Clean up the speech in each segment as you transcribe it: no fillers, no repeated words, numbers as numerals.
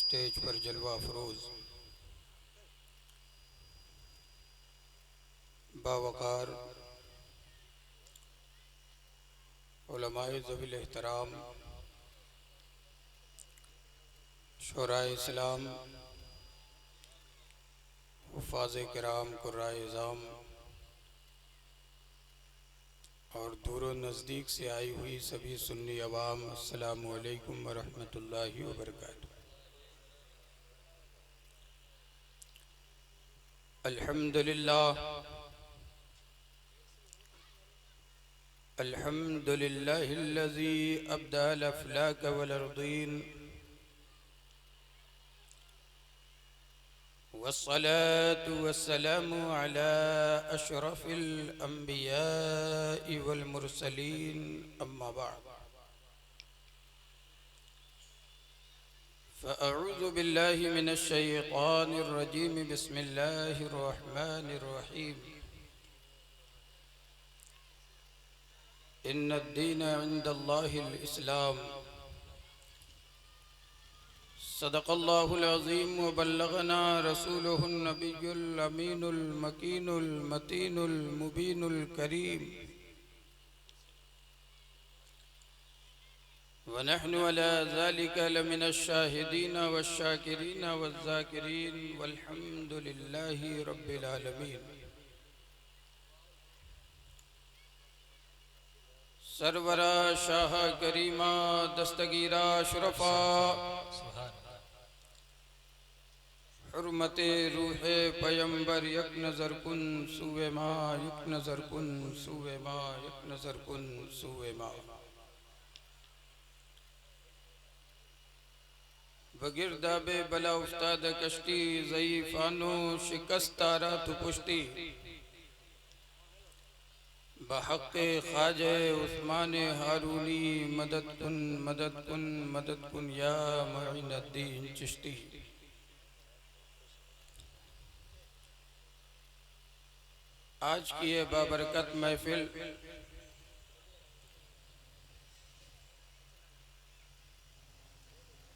Stage पर जलवा furrows बावकार उलमाए ज़वील एहतराम शुराए इस्लाम हुफ़ाज़े किराम कुर्राए इज़ाम और दूर नज़दीक से आई हुई सभी सुन्नी अवाम, अस्सलामु अलैकुम व रहमतुल्लाहि व बरकातुहू। अल्हम्दुलिल्लाह अल्हम्दुलिल्लाहिल्लज़ी अब्दअल अफ़लाक वल अर्दीन वस्सलातु वस्सलामु अला अशरफिल अंबियाइ वल मुरसलीन अम्मा बअद। फ़अऊज़ु बिल्लाहि मिनश शैतानिर रजीम बिस्मिल्लाहिर रहमानिर रहीम। इन्नद-दीन इंदल्लाहिल इस्लाम। सदक़ल्लाहुल अज़ीम व बल्लगना रसूलुहुन नबियुल अमीनुल मकीनुल मतीनुल मुबीनुल करीम। व नहनु अला ज़ालिका लमिनश शाहिदीन वश्शाकिरीन वज़्ज़ाकिरीन वल्हम्दुलिल्लाहि रब्बिल आलमीन। सरवरा शाह करीमा दस्तगीरा शुरफा हुर्मते रूहे पैगंबर यक नज़र कुन सुवे मा यक नज़र कुन सुवे मा यक नज़र कुन सुवे मा। बगिरदाबे बला उस्ताद कश्ती ज़ईफ़ानो शिकस्तारा तु पुश्ती बहक़्क़े ख़ाजे उस्मान हारूनी मदद कुन मदद कुन मदद कुन या मुइनुद्दीन चिश्ती। आज की ये बाबरकत महफिल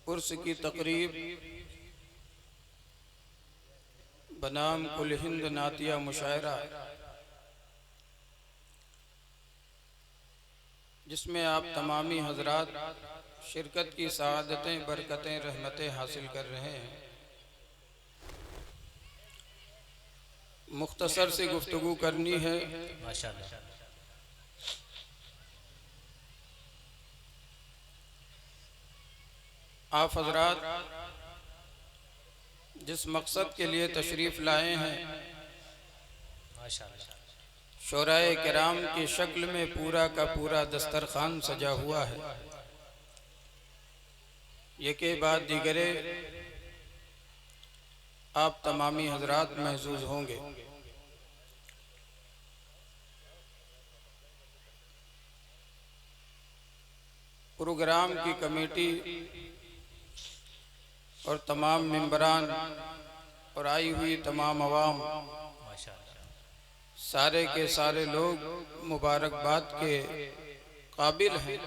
उर्स की तकरीब बनाम कुल हिंद नातिया मुशायरा, जिसमें आप तमामी हजरात शिरकत की सआदतें बरकतें रहमतें हासिल कर रहे हैं। मुख्तसर से गुफ्तगू करनी है। माशाअल्लाह। आप हजरात जिस मकसद के लिए तशरीफ़ लाए हैं, माशाअल्लाह, शोराए किराम की शक्ल में पूरा का पूरा दस्तरखान सजा हुआ है। ये के बाद दीगरे आप तमामी हजरात महजूज होंगे। प्रोग्राम की कमेटी और तमाम मेंबरान और आई हुई तमाम अवाम, माशाअल्लाह, सारे के सारे लोग मुबारकबाद के काबिल हैं।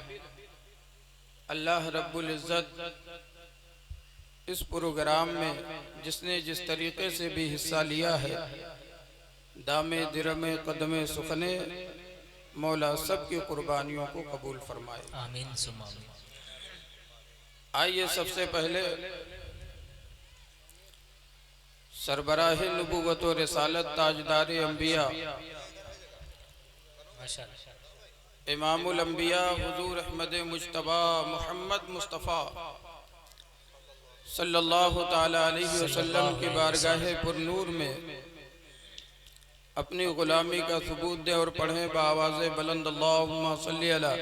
अल्लाह रब्बुल इज़्ज़त इस प्रोग्राम में जिसने जिस तरीक़े से भी हिस्सा लिया है, दामे दिरमे कदमे सुखने मौला सब की कुर्बानियों को कबूल फरमाए। आमीन सुम्मा आमीन। आइए सबसे पहले सरबराह नबूवत और रिसालत ताजदार अंबिया माशाअल्लाह, इमामुल अंबिया हुजूर अहमद मुज्तबा मोहम्मद मुस्तफ़ा सल्लल्लाहु ताला अलैहि वसल्लम की बारगाह पुरनूर में अपनी गुलामी का सबूत दे और पढ़ें बाआवाज़ बुलंद अल्लाहुम्मा सल्ली अला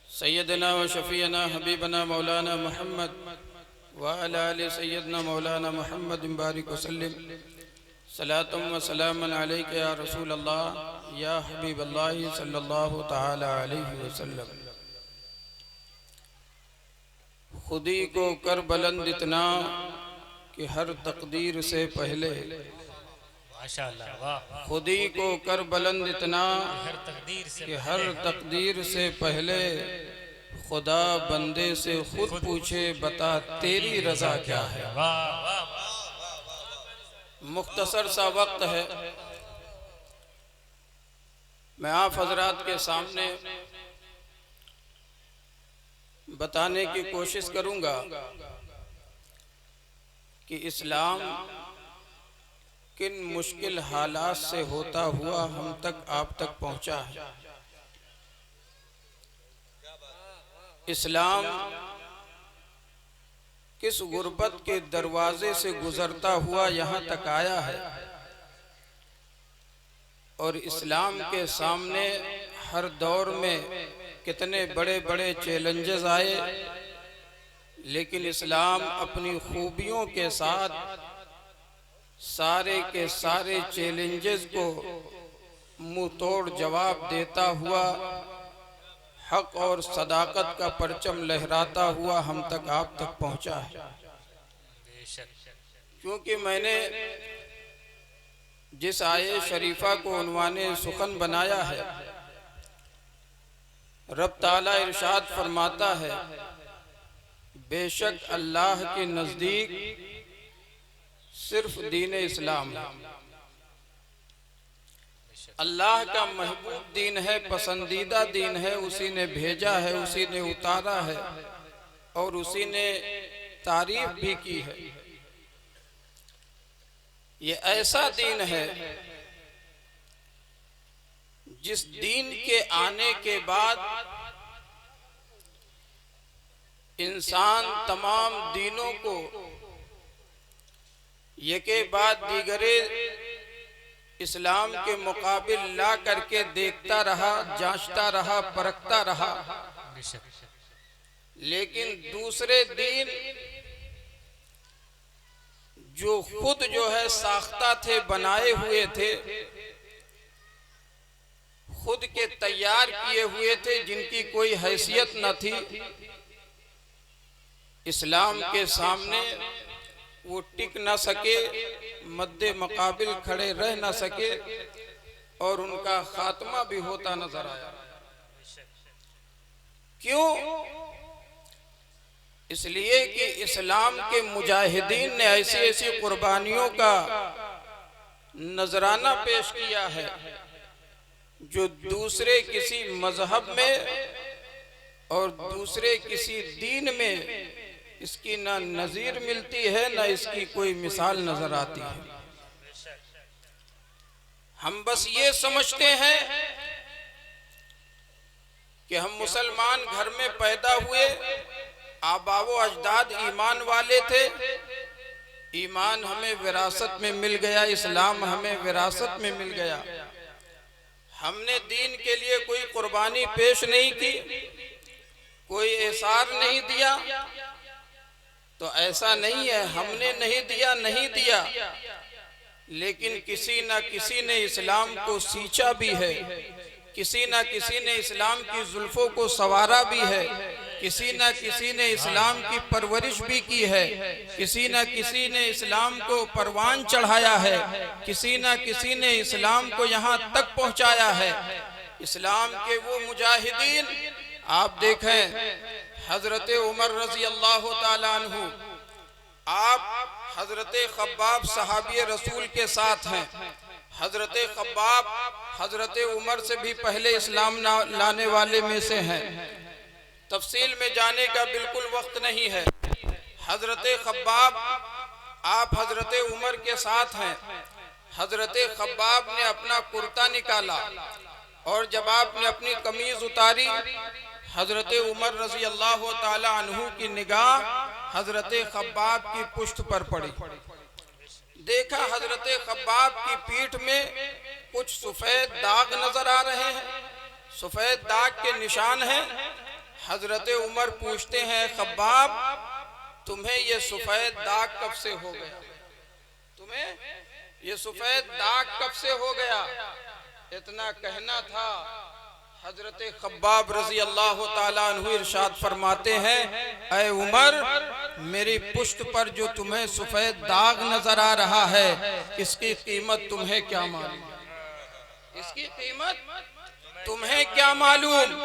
सैयदना व शफ़ीना हबीबना मौलाना मोहम्मद व अला आलि सैयदना मौलाना मोहम्मद बारिक वसल्लिम सलातुम व सलामन अलैका या रसूल अल्लाह या हबीब अल्लाह सल्लल्लाहु ताला अलैहि वसल्लम। खुदी को कर बुलंद इतना कि हर तकदीर से पहले, माशाअल्लाह, वाह। खुदी को कर बुलंद इतना हर तकदीर से कि हर तकदीर से पहले खुदा बंदे से खुद पूछे बता तेरी रजा क्या है। वाह वाह। मुख्तसर सा वक्त है, मैं आप हजरात के सामने बताने की कोशिश करूंगा कि इस्लाम किन मुश्किल हालात से होता हुआ हम तक आप तक पहुंचा है। इस्लाम किस गुर्बत के दरवाजे से गुजरता हुआ यहाँ तक आया है, और इस्लाम के सामने हर दौर में कितने बड़े बड़े चैलेंजेस आए, लेकिन इस्लाम अपनी खूबियों के साथ सारे के सारे चैलेंजेस को मुंह तोड़ जवाब देता हुआ हक और सदाकत का परचम लहराता हुआ हम तक आप तक पहुंचा है। क्योंकि मैंने जिस आये शरीफा को उन्वाने सुखन बनाया है, रब ताला इरशाद फरमाता है, बेशक अल्लाह के नजदीक सिर्फ दीन इस्लाम है। अल्लाह का महबूब दीन है, पसंदीदा दीन है, उसी ने भेजा है, उसी ने उतारा है और उसी ने तारीफ भी की है। ये ऐसा दीन है जिस दीन के आने के बाद इंसान तमाम दीनों को यके बाद दीगरे इस्लाम के मुकाबिल ला करके देखता रहा, जांचता रहा, परखता रहा, लेकिन दूसरे दीन जो खुद जो है साख्ता थे, बनाए हुए थे, खुद के तैयार किए हुए थे, जिनकी कोई हैसियत न थी, इस्लाम के सामने वो टिक ना सके, मद्दे मुकाबिल खड़े रह ना सके और उनका खात्मा भी होता नजर आया। क्यों? इसलिए कि इस्लाम के मुजाहिदीन ने ऐसी ऐसी कुर्बानियों का नजराना पेश किया है जो दूसरे किसी मजहब में और दूसरे किसी दीन में इसकी ना नजीर मिलती है, ना इसकी कोई मिसाल नजर आती है। हम बस ये समझते हैं कि हम मुसलमान घर में पैदा हुए, आबाओ अजदाद ईमान वाले थे, ईमान हमें विरासत में मिल गया, इस्लाम हमें विरासत में मिल गया, हमने दीन के लिए कोई कुर्बानी पेश नहीं की, कोई एसार नहीं दिया। तो ऐसा नहीं है हमने नहीं दिया, लेकिन किसी न किसी ने इस्लाम को सींचा भी है, किसी न किसी ने इस्लाम की जुल्फों को संवारा भी है, किसी न किसी ने इस्लाम की परवरिश भी की है, किसी न किसी ने इस्लाम को परवान चढ़ाया है, किसी न किसी ने इस्लाम को यहाँ तक पहुँचाया है। इस्लाम के वो मुजाहिदीन आप देखें, हजरत उमर रजी अल्लाह ताला अन्हु, आप हजरत खब्बाब सहाबी रसूल के साथ हैं। हजरत खब्बाब हजरत उमर से भी पहले इस्लाम लाने वाले में से हैं। तफसील में जाने का बिल्कुल वक्त नहीं है। हजरत खब्बाब आप हजरत उमर के साथ हैं। हजरत खब्बाब ने अपना कुर्ता निकाला और जब आपने अपनी कमीज उतारी, हजरत उमर रजी अल्लाह ताला अन्हु की निगाह हजरत खब्बाब की पुश्त पर पड़ी। देखा हजरत खब्बाब की पीठ में कुछ सफेद दाग नजर आ रहे हैं, सफेद दाग के निशान हैं। हजरत उमर पूछते हैं, खब्बाब तुम्हें ये सफेद दाग कब से हो गया? तुम्हें ये सफेद दाग कब से हो गया? इतना कहना था, हजरत खब्बाब रजी अल्लाह ताला अन्हु इरशाद फरमाते हैं, ऐ उमर, मेरी पुश्त पर जो तुम्हें सफेद दाग नजर आ रहा है, इसकी कीमत तुम्हें क्या मालूम? इसकी कीमत तुम्हें क्या मालूम?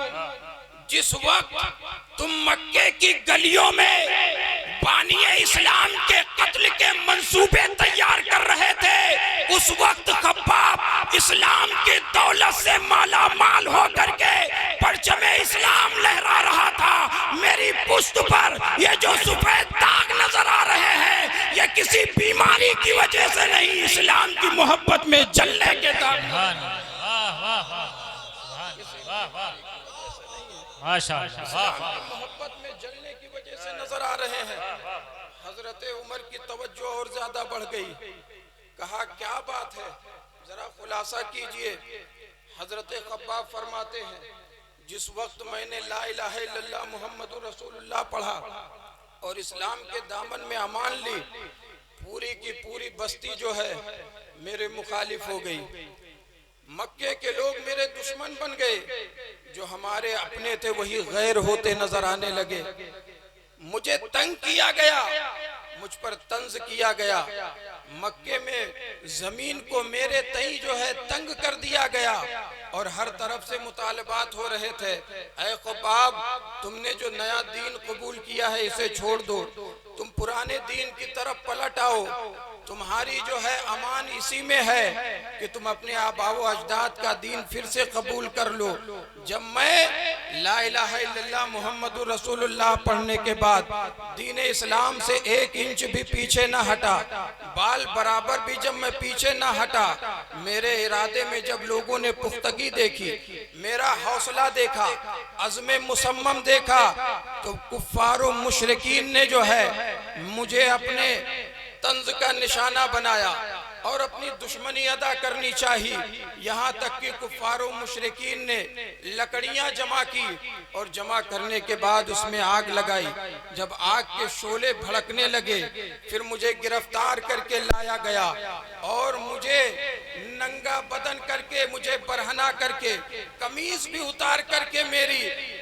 जिस वक्त तुम मक्के की गलियों में बानिए इस्लाम के कत्ल के मंसूबे तैयार कर रहे थे, उस वक्त खब्बाब इस्लाम की दौलत से माला माल होकर के परचमे इस्लाम लहरा रहा था। मेरी पुश्त पर ये जो सफेद दाग नजर आ रहे हैं, ये किसी बीमारी की वजह से नहीं, इस्लाम की मोहब्बत में जलने के दाग। मोहब्बत में जलने की वजह से नजर आ रहे हैं। हजरत उमर की तवज्जो और ज्यादा बढ़ गई। कहा क्या बात है, जरा खुलासा कीजिए। हजरत खब्बाब फरमाते हैं, जिस वक्त मैंने ला इलाहा इल्लल्लाह मुहम्मदुर रसूलुल्लाह पढ़ा और इस्लाम के दामन में अमान ली, पूरी की पूरी बस्ती जो है मेरे मुखालिफ हो गई। मक्के के लोग मेरे दुश्मन बन गए, जो हमारे अपने थे वही गैर होते नजर आने लगे। मुझे तंग किया गया, मुझ पर तंज किया गया। मक्के में जमीन को मेरे तई जो है तंग कर दिया गया और हर तरफ से मुतालबात हो रहे थे, ऐ खब्बाब, तुमने जो नया दीन कबूल किया है इसे छोड़ दो, तुम पुराने दीन की तरफ पलट आओ। तुम्हारी जो है अमान इसी में है कि तुम अपने आबाओ अजदाद का दीन फिर से कबूल कर लो। जब मैं ला इलाहा इल्लल्लाह मुहम्मदुर रसूलुल्लाह पढ़ने के बाद दीन इस्लाम से 1 इंच भी पीछे न हटा, बाल बराबर भी जब मैं पीछे न हटा, मेरे इरादे में जब लोगों ने पुख्तगी देखी, मेरा हौसला देखा, अज़्म मुसम्मम देखा, तो कुफ्फार मुशरिकीन ने जो है मुझे अपने तंज का निशाना बनाया और अपनी दुश्मनी अदा करनी चाहिए। यहाँ तक कि कुफ्फार मुशरिकीन ने लकड़ियाँ जमा की और जमा करने के बाद उसमें आग लगाई। जब आग के शोले भड़कने लगे, फिर मुझे गिरफ्तार करके लाया गया और मुझे नंगा बदन करके, मुझे बरहना करके, कमीज भी उतार करके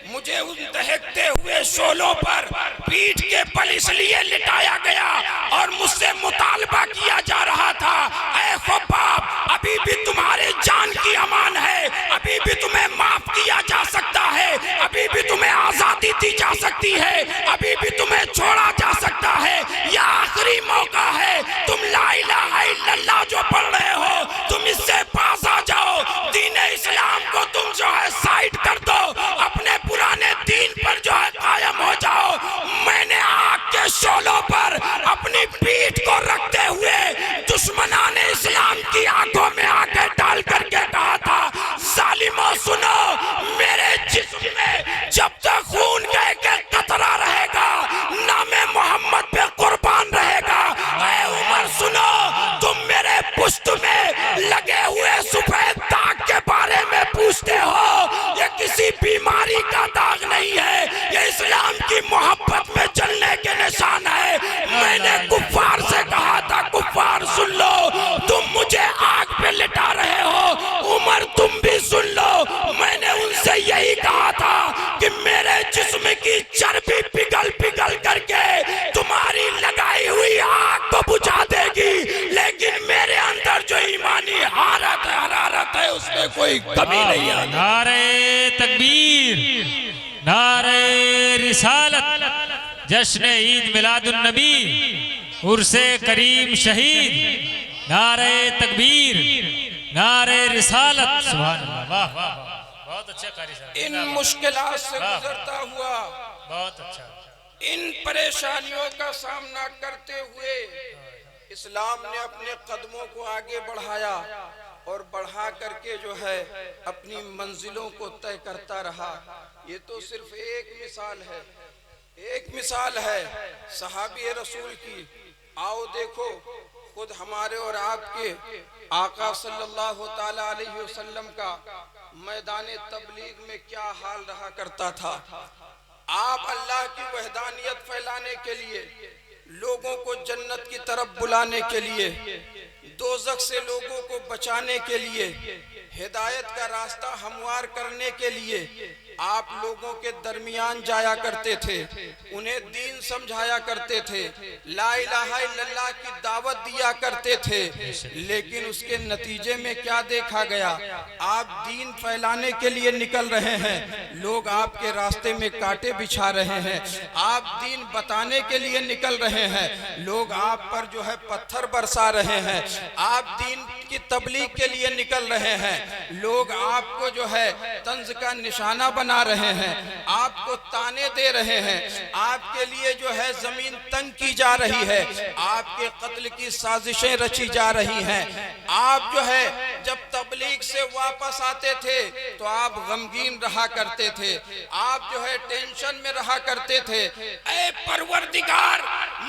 मुझे उन दहकते हुए शोलों पर पीठ के बल इसलिए लिटाया गया और मुझसे मुतालबा किया जा रहा था, ऐ खब्बाब, अभी भी तुम्हारे जान की अमान है, अभी भी तुम्हें माफ किया जा सकता है, अभी भी तुम्हें आजादी दी जा सकती है, अभी भी तुम्हें छोड़ा जा सकता है, यह आखिरी मौका है। तुम ला इलाहा इल्लल्लाह जो पढ़ रहे हो, तुम इससे पास आ जाओ, दीन इस्लाम को तुम जो है साइड कर दो, अपने पुराने दीन पर जो है कायम हो जाओ। मैंने आग के शोलों पर अपनी पीठ को रखते हुए दुश्मनाने इस्लाम की आंखों में आंखें डाल करके कहा था, जालिमों सुनो, मेरे जिस्म में जब तक खून का एक कतरा रहेगा, नामे मोहम्मद पे कुर्बान रहेगा। ऐ उमर सुनो, तुम मेरे पुश्त में लगे हुए सफेद दाग के बारे में पूछते हो, ये किसी बीमारी का दाग नहीं है, ये इस्लाम की मोहब्बत में जलने के निशान है। मैंने कुफ्फार से कहा था, कुफ्फार सुन लो, तुम मुझे आग पे लिटा रहे हो, उमर तुम भी सुन लो, मैंने उनसे यही कहा था कि मेरे जिस्म की चर्बी पिघल पिघल करके तुम्हारी लगाई हुई आग को बुझा देगी, लेकिन मेरे अंदर जो ईमानी हरारत है उसमें कोई कमी नहीं है। नारे तकबीर, नारे रिसालत, जश्न ईद मिलादुन नबी, उर्से करीम शहीद, नारे तकबीर, नारे रिसालत। सुभान अल्लाह, वाह वाह, बहुत अच्छा कारी साहब। इन मुश्किलात से गुजरता हुआ, बहुत अच्छा, इन परेशानियों का सामना करते हुए इस्लाम ने अपने कदमों को आगे बढ़ाया और बढ़ा करके जो है अपनी मंजिलों को तय करता रहा। ये तो सिर्फ एक मिसाल है, एक मिसाल है सहाबी रसूल की। आओ देखो, खुद हमारे और आपके आका सल्लल्लाहु ताला अलैहि वसल्लम का मैदान तबलीग में क्या हाल रहा करता था। आप अल्लाह की वहदानियत फैलाने के लिए, लोगों को जन्नत की तरफ बुलाने के लिए, दोज़ख से लोगों को बचाने के लिए, हिदायत का रास्ता हमवार करने के लिए आप लोगों के दरमियान जाया करते थे, उन्हें दीन समझाया करते थे, ला इलाहा इल्लल्लाह की दावत दिया करते थे। लेकिन उसके नतीजे में क्या देखा गया? आप दीन फैलाने के लिए निकल रहे हैं, लोग आपके रास्ते में कांटे बिछा रहे हैं। आप दीन बताने के लिए निकल रहे हैं, लोग आप पर जो है पत्थर बरसा रहे हैं। आप दीन की तबलीग के लिए निकल रहे हैं, लोग आपको जो है तंज का निशाना बना रहे हैं, आपको ताने दे रहे हैं, आपके लिए जो है जमीन तंग की जा रही है, आपके कत्ल की साजिशें रची जा रही हैं। आप जो है जब तबलीग से वापस आते थे तो आप गमगीन रहा करते थे, आप जो है टेंशन में रहा करते थे। ऐ परवरदिगार,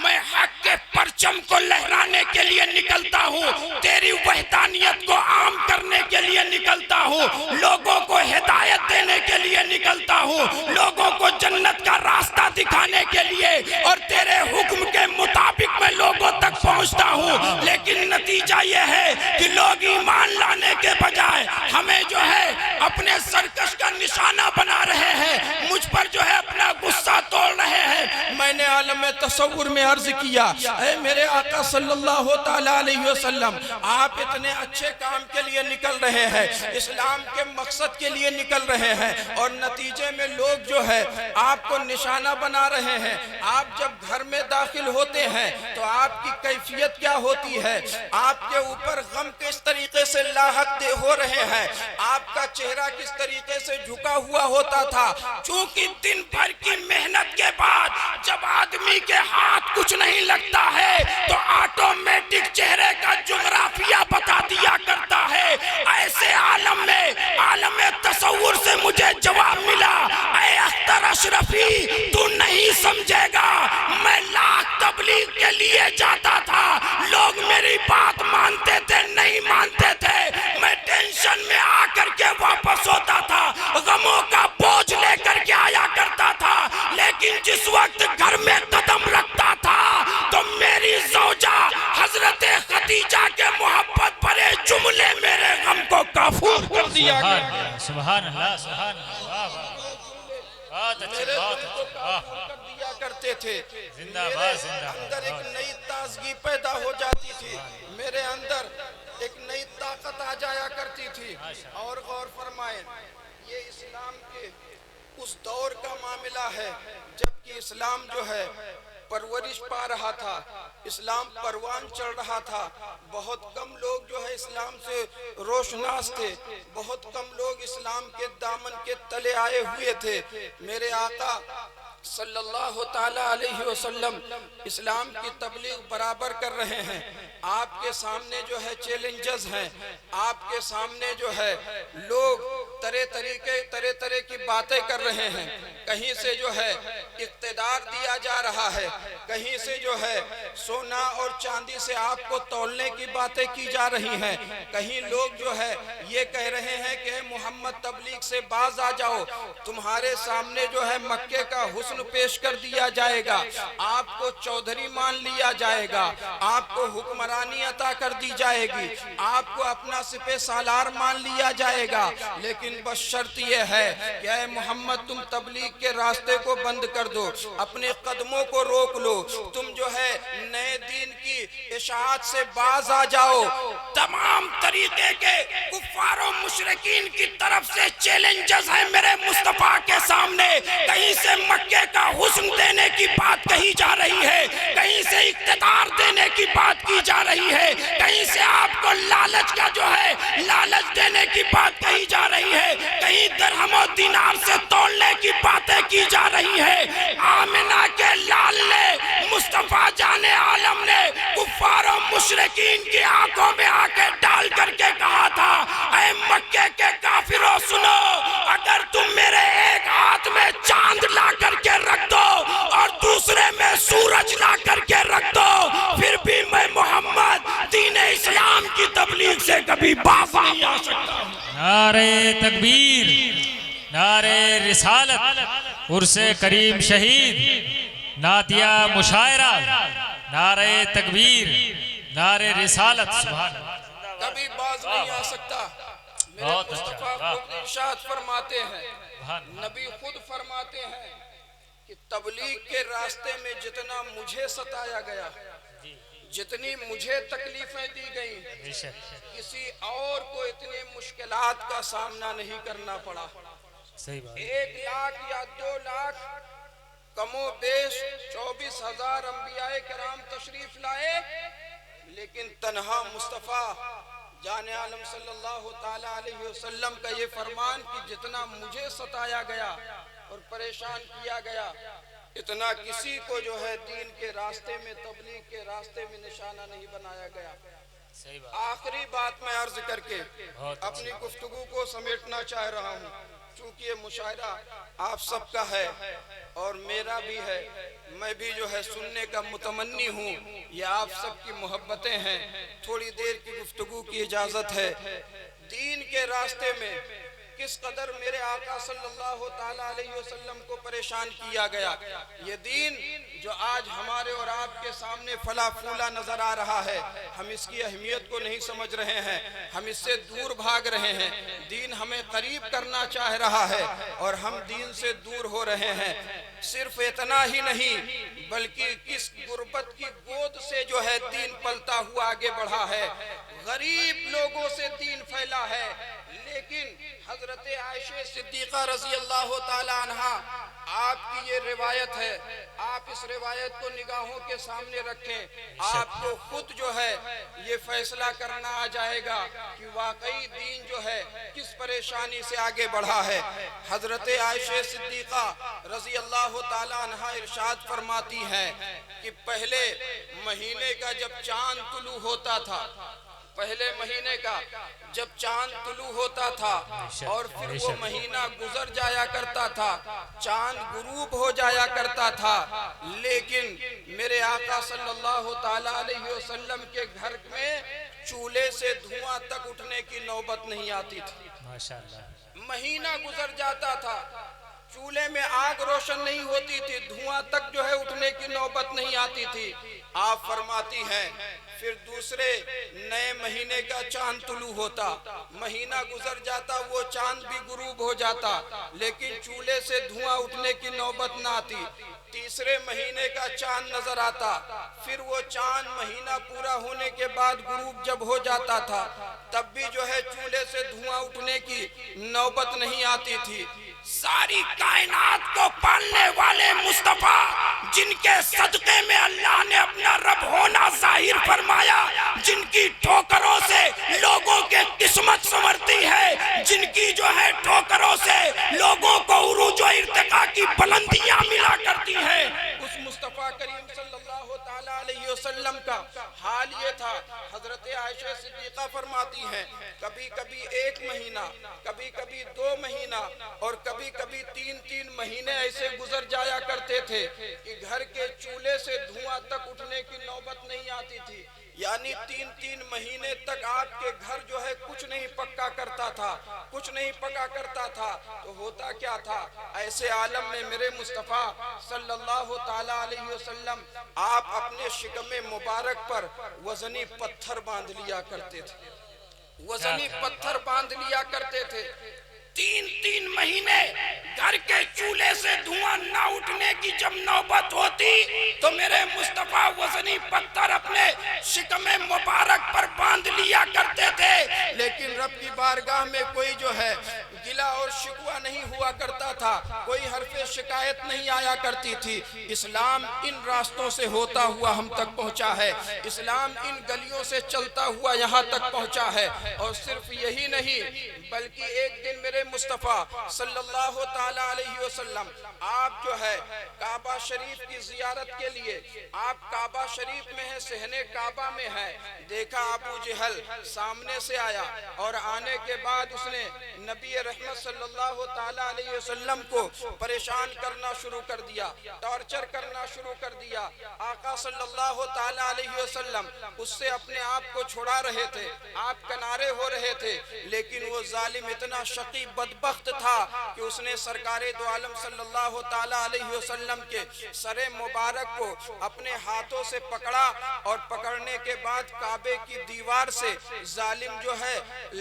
मैं हक के परचम को लहराने के लिए निकलता हूँ, तेरी वहदानियत को आम करने के लिए निकलता हूँ, लोगों को हिदायत देने के लिए निकलता हूँ, लोगों को जन्नत का रास्ता दिखाने के लिए, और तेरे हुक्म के मुताबिक मैं लोगों तक पहुँचता हूँ। लेकिन नतीजा यह है कि लोग ईमान लाने के बजाय हमें जो है अपने सरकश का निशाना बना रहे हैं, मुझ पर जो है अपना गुस्सा तोड़ रहे हैं। मैंने आलम तसव्वुर में अर्ज किया, ऐ मेरे आका सल्लल्लाहु तआला अलैहि वसल्लम, आप इतने अच्छे काम के लिए निकल रहे हैं, इस्लाम के मकसद के लिए निकल रहे हैं, और नतीजे में लोग जो है आपको निशाना बना रहे हैं। आप जब घर में दाखिल होते हैं तो आपकी कैफियत क्या होती है? आपके ऊपर गम किस तरीके से लाहक हो रहे हैं, आपका चेहरा किस तरीके से झुका हुआ होता था। चूंकि दिन भर की मेहनत के बाद जब आदमी के हाथ कुछ नहीं लगता है तो ऑटोमेटिक चेहरे का जोग्राफिया बता दिया करता है। ऐसे आलम में, आलम तसव्वुर से मुझे जवाब मिला, ऐ अख्तर अशरफी, तू नहीं समझेगा, मैं लाख तबलीग के लिए जाता था, लोग मेरी बात मानते थे नहीं मानते थे, मैं टेंशन में आकर के वापस होता था, गमों का बोझ लेकर के आया करता था। लेकिन जिस वक्त घर में कदम रखता था तो मेरी ज़ौजा हजरत खदीजा के मोहब्बत भरे जुमले मेरे गम को काफूर कर दिया। सुभान अल्लाह, सुभान अल्लाह, बहुत अच्छे, बहुत अच्छे दिया करते थे। जिंदाबाद, जिंदाबाद। अंदर एक नई ताजगी पैदा हो जाती थी, मेरे अंदर एक नई ताकत आ जाया करती थी। और गौर फरमाएं, ये इस्लाम के उस दौर का मामला है जबकि इस्लाम जो है परवरिश पा रहा था, इस्लाम परवान चढ़ रहा था। बहुत कम लोग जो है इस्लाम से रोशनास थे, बहुत कम लोग इस्लाम के दामन के तले आए हुए थे। मेरे आका सल्लल्लाहु ताला अलैहि वसल्लम इस्लाम की तबलीग बराबर कर रहे हैं। आपके सामने जो है चैलेंजेस हैं, आपके सामने जो है लोग तरह तरह की बातें कर रहे हैं। कहीं से जो है इक़्तिदार दिया जा रहा है, कहीं से जो है सोना और चांदी से आपको तौलने की बातें की जा रही हैं, कहीं लोग जो है ये कह रहे हैं कि मोहम्मद तबलीग से बाज आ जाओ, तुम्हारे सामने जो है मक्के का हुस्न पेश कर दिया जाएगा, आपको चौधरी मान लिया जाएगा, आपको हुक्मरानी अता कर दी जाएगी, आपको अपना सिपे सालार मान लिया जाएगा। लेकिन बस शर्त यह है कि ऐ मोहम्मद तुम तबलीग के रास्ते को बंद कर दो, अपने कदमों को रोक लो, तुम जो है नए दीन की इशाअत से बाज आ जाओ। तमाम तरीके के कुफ्फारों मुशरिकीन की तरफ से चैलेंजेस हैं मेरे मुस्तफा के सामने। कहीं से मक्के का हुस्न देने की बात कही जा रही है, कहीं से इक़्तिदार देने की बात की जा रही है, कहीं से आपको लालच का जो है लालच देने की बात कही जा रही है, कहीं दिरहम और दिनार से तोड़ने की बातें की जा रही है। आमिना के लाल ने, मुस्तफा जाने आलम ने कुफ्फार और मुशरिकीन की आंखों में आके डाल करके कहा था, ऐ मक्के के काफिरों सुनो, अगर तुम मेरे एक हाथ में चांद ला करके रख दो और दूसरे में सूरज ला करके रख दो, फिर भी मैं मोहम्मद दीन इस्लाम की तबलीग से कभी बाज नहीं आ सकता। नारे तकबीर, नारे रिसालत, उर्से करीम शहीद, नातिया मुशायरा, नारे तकबीर, नारे रिसालत, सुभान अल्लाह। कभी बाज नहीं आ सकता। मेरे बहुत मुस्तफा अच्छा, खुद इरशाद फरमाते हैं, वाह। नबी खुद फरमाते हैं कि तबलीग के रास्ते में जितना मुझे सताया गया, जितनी मुझे तकलीफें दी गई, बेशक किसी और को इतनी मुश्किलात का सामना नहीं करना पड़ा। सही बात। 1 लाख या 2 लाख कमो बेश 24,000 अंबियाए किराम तशरीफ लाए, लेकिन तन्हा मुस्तफ़ा जाने आलम सल्लल्लाहु ताला अलैहि वसल्लम का ये फरमान कि जितना मुझे सताया गया और परेशान किया गया, इतना किसी को जो है दीन के रास्ते में, तबलीग के रास्ते में निशाना नहीं बनाया गया। सही बात। आखिरी बात मैं अर्ज करके अपनी गुफ्तगू को समेटना चाह रहा हूँ। चूंकि ये मुशायरा आप सबका है और मेरा भी है, मैं भी जो है सुनने का मुतमन्नी हूँ, ये आप सबकी मोहब्बतें हैं। थोड़ी देर की गुफ्तगू की इजाज़त है। दीन के रास्ते में किस कदर मेरे आका सल्लल्लाहु ताला अलैहि वसल्लम को परेशान किया गया। ये दीन जो आज हमारे और आपके सामने फला फूला नजर आ रहा है, हम इसकी अहमियत को नहीं समझ रहे हैं, हम इससे दूर भाग रहे हैं। दीन हमें करीब करना चाह रहा है और हम दीन से दूर हो रहे हैं। सिर्फ इतना ही नहीं, बल्कि किस गुर्बत की गोद से जो है दीन पलता हुआ आगे बढ़ा है। गरीब लोगों से दीन फैला है, लेकिन हजरत आयशा सिद्दीका रज़ी अल्लाह ताला अन्हा, आपकी ये रिवायत है, आप इस रिवायत को निगाहों के सामने रखें, आपको खुद जो है ये फैसला करना आ जाएगा कि वाकई दीन जो है किस परेशानी से आगे बढ़ा है। हजरत आयशा सिद्दीका रज़ी अल्लाह ताला अन्हा इरशाद फरमाती हैं कि पहले महीने का जब चांद तुलू होता था, पहले महीने का जब चांद तुलू होता था और फिर वो महीना गुजर जाया करता था, चांद गुरूब हो जाया करता था, लेकिन मेरे आका सल्लल्लाहु ताला अलैहि वसल्लम के घर में चूल्हे से धुआं तक उठने की नौबत नहीं आती थी। माशाअल्लाह। महीना गुजर जाता था, चूल्हे में आग रोशन नहीं होती थी, धुआं तक जो है उठने की नौबत नहीं आती थी। आप फरमाती हैं फिर दूसरे नए महीने का चांद तुलू होता, महीना गुजर जाता, वो चांद भी गुरूब हो जाता, लेकिन चूल्हे से धुआं उठने की नौबत ना आती। तीसरे महीने का चांद नजर आता, फिर वो चांद महीना पूरा होने के बाद गुरूब जब हो जाता था, तब भी जो है चूल्हे से धुआं उठने की नौबत नहीं आती थी। सारी कायनात को पालने वाले मुस्तफा, जिनके सदके में अल्लाह ने अपना रब होना जाहिर फरमाया, जिनकी ठोकरों से लोगों के किस्मत संवरती है, जिनकी जो है ठोकरों से लोगों को उरूज व इर्तिका की बुलंदियां मिला करती है, उस मुस्तफा करीम सल्लल्लाहु ताला अलैहि वसल्लम का हाल ये था। हजरत आयशा सिद्दीका फरमाती हैं, कभी कभी 1 महीना, कभी कभी 2 महीना और कभी कभी 3-3 महीने ऐसे गुजर जाया करते थे कि घर के चूल्हे से धुआं तक उठने की नौबत नहीं आती थी। यानी 3-3 महीने तक आपके घर जो है कुछ नहीं पक्का करता था, कुछ नहीं पका करता था। तो होता क्या था, ऐसे आलम में मेरे मुस्तफा सल्लल्लाहु ताला अलैहि वसल्लम आप अपने शिकमे मुबारक पर वजनी पत्थर बांध लिया करते थे, वजनी पत्थर बांध लिया करते थे। 3-3 महीने घर के चूल्हे से धुआं ना उठने की जब नौबत होती, तो मेरे मुस्तफा वजनी पत्थर अपने शिकमे मुबारक पर बांध लिया करते थे। लेकिन रब की बारगाह में कोई जो है गिला और शिकवा नहीं हुआ करता था, कोई हरफे शिकायत नहीं आया करती थी। इस्लाम इन रास्तों से होता हुआ हम तक पहुंचा है, इस्लाम इन गलियों से चलता हुआ यहाँ तक पहुंचा है। और सिर्फ यही नहीं, बल्कि एक दिन मेरे मुस्तफा सल्लल्लाहु ताला अलैहि वसल्लम आप जो है काबा शरीफ की जियारत के लिए, आप काबा शरीफ में है, सहने काबा में है, देखा अबू जहल सामने से आया और आने के बाद उसने नबी रहमत रहमत सल्लल्लाहु ताला अलैहि वसल्लम को परेशान करना शुरू कर दिया, टॉर्चर करना शुरू कर दिया। आका सल्लल्लाहु ताला अलैहि वसल्लम उससे अपने आप को छुड़ा रहे थे, आप किनारे हो रहे थे, लेकिन वो जालिम इतना शकी बदबख्त था कि उसने सरकारे दो आलम सल्लल्लाहु ताला अलैहि वसल्लम के सरे मुबारक को अपने हाथों से पकड़ा और पकड़ने के बाद काबे की दीवार से जालिम जो है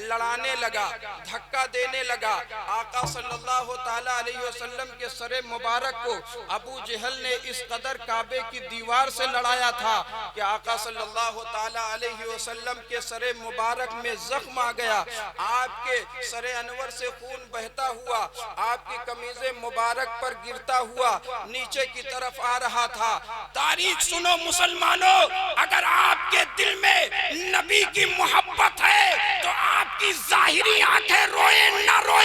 लड़ाने लगा, धक्का देने लगा। आका सल्लल्लाहु ताला अलैहि वसल्लम के सरे मुबारक को अबू जहल ने इस कदर काबे की दीवार से लड़ाया था कि आका सल्लल्लाहु ताला अलैहि वसल्लम के सरे मुबारक में जख्म आ गया। आपके सरे अनवर से खून बहता हुआ आपकी कमीज़े मुबारक पर गिरता हुआ नीचे की तरफ आ रहा था। तारीख सुनो मुसलमानों, अगर आपके दिल में नबी की मोहब्बत है तो आपकी जाहिरी आंखें रोए ना रोए,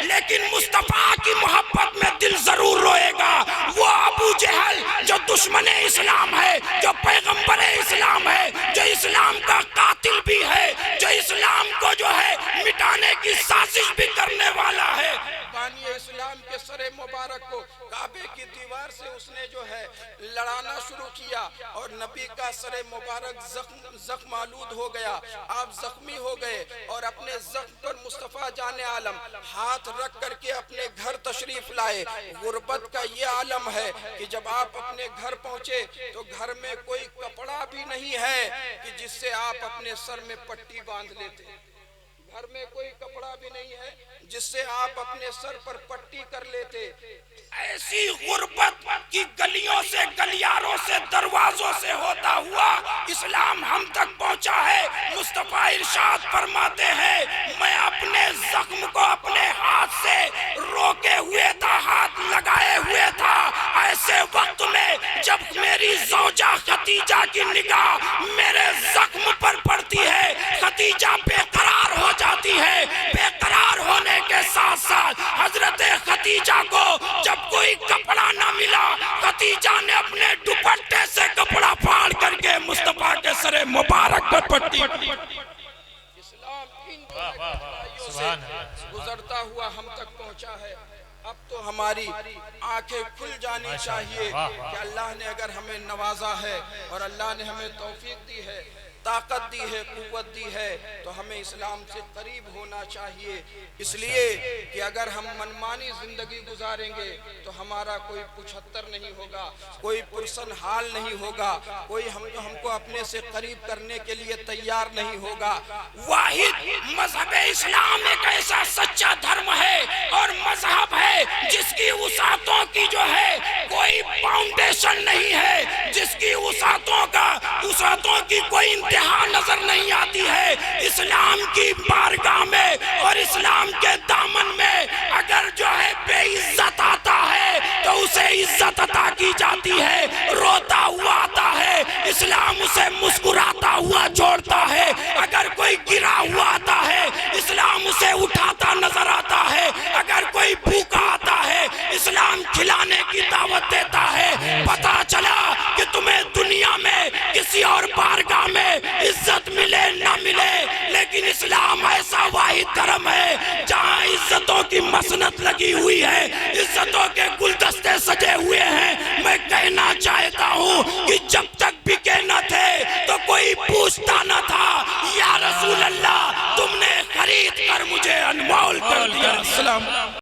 लेकिन मुस्तफा की मोहब्बत में दिल जरूर रोएगा। वो अबू जहल जो दुश्मन इस्लाम है, जो पैगंबर इस्लाम है, जो इस्लाम का कातिल भी है, जो इस्लाम को जो है मिटाने की साजिश भी करने वाला है, बानी इस्लाम के सरे मुबारक को काबे की दीवार से उसने जो है लड़ाना शुरू किया और नबी का सरे मुबारक जख्म आलूद हो गया। आप जख्मी हो गए और अपने जख्म पर मुस्तफा जाने आलम हाथ रख करके अपने घर तशरीफ लाए। गुर्बत का ये आलम है कि जब आप अपने घर पहुंचे तो घर में कोई कपड़ा भी नहीं है कि जिससे आप अपने सर में पट्टी बांध लेते। घर में कोई कपड़ा भी नहीं है जिससे आप अपने सर पर पट्टी कर लेते। ऐसी गुर्बत की गलियों से, गलियारों से, दरवाजों से होता हुआ इस्लाम हम तक पहुंचा है। मुस्तफा इरशाद फरमाते हैं, मैं अपने जख्म को अपने हाथ से रोके हुए था, हाथ लगाए हुए था। ऐसे वक्त में जब मेरी ज़ौजा खदीजा की निगाह मेरे जख्म पर पड़ती है, खदीजा बेकरार हो जाती है। बेकरार होने के साथ साथ हजरत खदीजा को जब कोई कपड़ा न मिला, खदीजा ने अपने दुपट्टे से कपड़ा फाड़ करके मुस्तफा के सरे मुबारक पर पट्टी। इस्लाम इन से गुजरता हुआ हम तक पहुंचा है। अब तो हमारी आंखें खुल जानी चाहिए कि अल्लाह ने अगर हमें नवाजा है और अल्लाह ने हमें तौफीक दी है, ताकत दी है, कुव्वत दी है, तो हमें इस्लाम से करीब होना चाहिए। इसलिए कि अगर हम मनमानी जिंदगी गुजारेंगे तो हमारा कोई 75 नहीं होगा, कोई पुरसन हाल नहीं होगा, कोई हमको अपने से करीब करने के लिए तैयार नहीं होगा। वाहिद मजहब इस्लाम एक ऐसा सच्चा धर्म है और मजहब है जिसकी वसातों की जो है कोई फाउंडेशन नहीं है, जिसकी वसातों की कोई इंतहा नजर नहीं आती है। इस्लाम की बारगाह में और इस्लाम के दामन में अगर जो है बेइज्जत आता है तो उसे इज्जत अता की जाती है। रोता हुआ आता है, इस्लाम उसे मुस्कुराता हुआ छोड़ता है। अगर कोई गिरा हुआ आता है, इस्लाम उसे उठाता नजर आता है। अगर कोई भूखा आता है, इस्लाम खिलाने की दावत देता है। पता चला कि तुम्हें दुनिया में किसी और बारगाह में इज्जत मिले ना मिले, लेकिन इस्लाम ऐसा वाहिद धर्म है जहाँ इज्जतों की मसनत लगी हुई है, इज्जतों के गुलदस्ते सजे हुए हैं। मैं कहना चाहता हूँ कि जब तक बिके न थे तो कोई पूछता न था, या रसूल अल्लाह तुमने खरीद कर मुझे अनमोल कर दिया। सलाम।